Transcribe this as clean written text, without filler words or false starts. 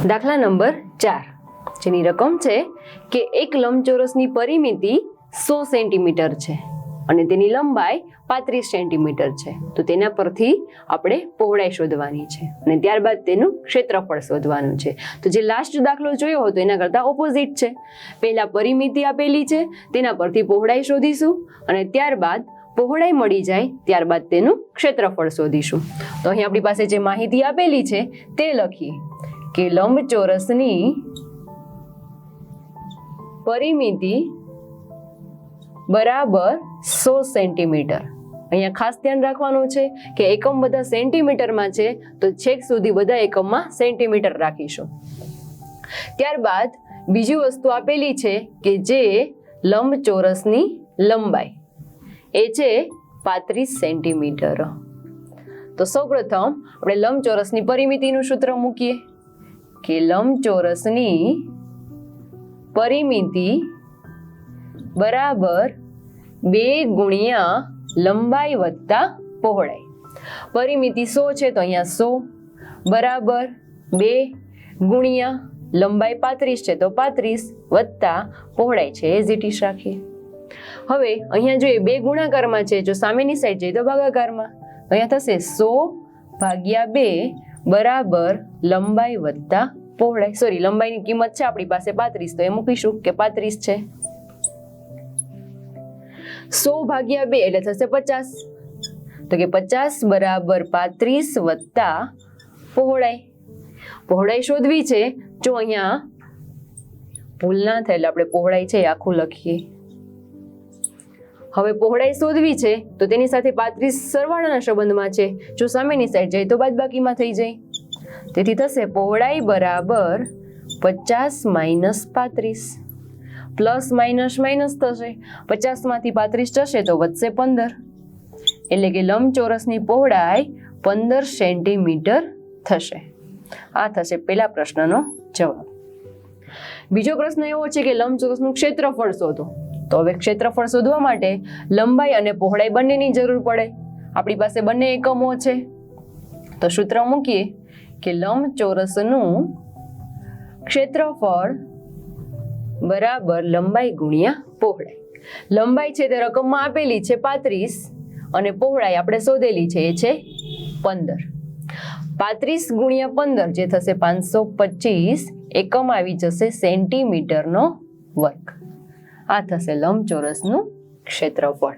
દાખલા નંબર 4, જેની રકમ છે કે એક લંબચોરસની પરિમિતિ 100 સેન્ટીમીટર છે અને તેની લંબાઈ 35 સેન્ટીમીટર છે. તો તેના પરથી આપણે પહોળાઈ શોધવાની છે અને ત્યારબાદ તેનું ક્ષેત્રફળ શોધવાનું છે. તો જે લાસ્ટ દાખલો જોયો હતો એના કરતાં ઓપોઝિટ છે. પહેલા પરિમિતિ આપેલી છે, તેના પરથી પહોળાઈ શોધીશું અને ત્યારબાદ પહોળાઈ મળી જાય ત્યારબાદ તેનું ક્ષેત્રફળ શોધીશું. તો અહીં આપણી પાસે જે માહિતી આપેલી છે તે લખીએ કે લંબચોરસની પરિમિતિ બરાબર 100 સેન્ટીમીટર. અહીંયા ખાસ ધ્યાન રાખવાનું છે કે એકમ બધા સેન્ટીમીટરમાં છે, તો છેક સુધી બધા એકમમાં સેન્ટીમીટર રાખીશું. ત્યારબાદ બીજી વસ્તુ આપેલી છે કે જે લંબચોરસની લંબાઈ એ છે 35 સેન્ટીમીટર. તો સૌપ્રથમ આપણે લંબચોરસની પરિમિતિનું સૂત્ર મૂકીએ કે લંબચોરસની પરિમિતિ બરાબર 2 ગુણ્યા લંબાઈ વત્તા પહોળાઈ. પરિમિતિ 100 છે તો અહીંયા 100 બરાબર 2 ગુણ્યા લંબાઈ 35 છે તો 35 વત્તા પહોળાઈ છે એઝ ઇટ ઇઝ રાખીએ. હવે અહીંયા જોઈએ 2 ગુણાકારમાં છે, જો સામેની સાઈડ જઈએ તો ભાગાકારમાં. અહીંયા થશે 100 ભાગ્યા 2 બરાબર લંબાઈ વત્તા પહોળાઈ. સોરી, લંબાઈની કિંમત છે આપણી પાસે 35, તો એ મૂકીશું કે 35 છે. 100 ભાગ્યા 2 એટલે થશે 50, તો કે 50 બરાબર 35 વત્તા પહોળાઈ. પહોળાઈ શોધવી છે, જો અહીંયા ભૂલ ના થાય એટલે આપણે પહોળાઈ છે આખું લખીએ. હવે પહોળાઈ શોધવી છે તો તેની સાથે 35 સરવાળાના સંબંધમાં છે, જો સામેની સાઈડ જાય તો બાદબાકીમાં થઈ જાય. તેથી થશે પહોળાઈ બરાબર 50 માઇનસ 35. પ્લસ માઇનસ માઇનસ થશે, 50 માંથી 35 જશે તો વધશે 15, એટલે કે લંબચોરસની પહોળાઈ 15 સેન્ટીમીટર થશે. આ થશે પહેલા પ્રશ્નનો જવાબ. બીજો પ્રશ્ન એવો છે કે લંબચોરસનું ક્ષેત્રફળ શોધો. તો હવે ક્ષેત્રફળ શોધવા માટે લંબાઈ અને પહોળાઈ બંનેની જરૂર પડે. આપણી પાસે બંને એકમો છે, તો સૂત્ર મૂકીએ કે લંબચોરસનું ક્ષેત્રફળ બરાબર લંબાઈ ગુણ્યા પહોળાઈ. લંબાઈ છે તે રકમમાં આપેલી છે 35 અને પહોળાઈ આપણે શોધેલી છે એ છે 15. 35 ગુણ્યા 15 જે થશે 525, એકમ આવી જશે સેન્ટીમીટરનો વર્ગ. આ થશે લંબચોરસનું ક્ષેત્રફળ.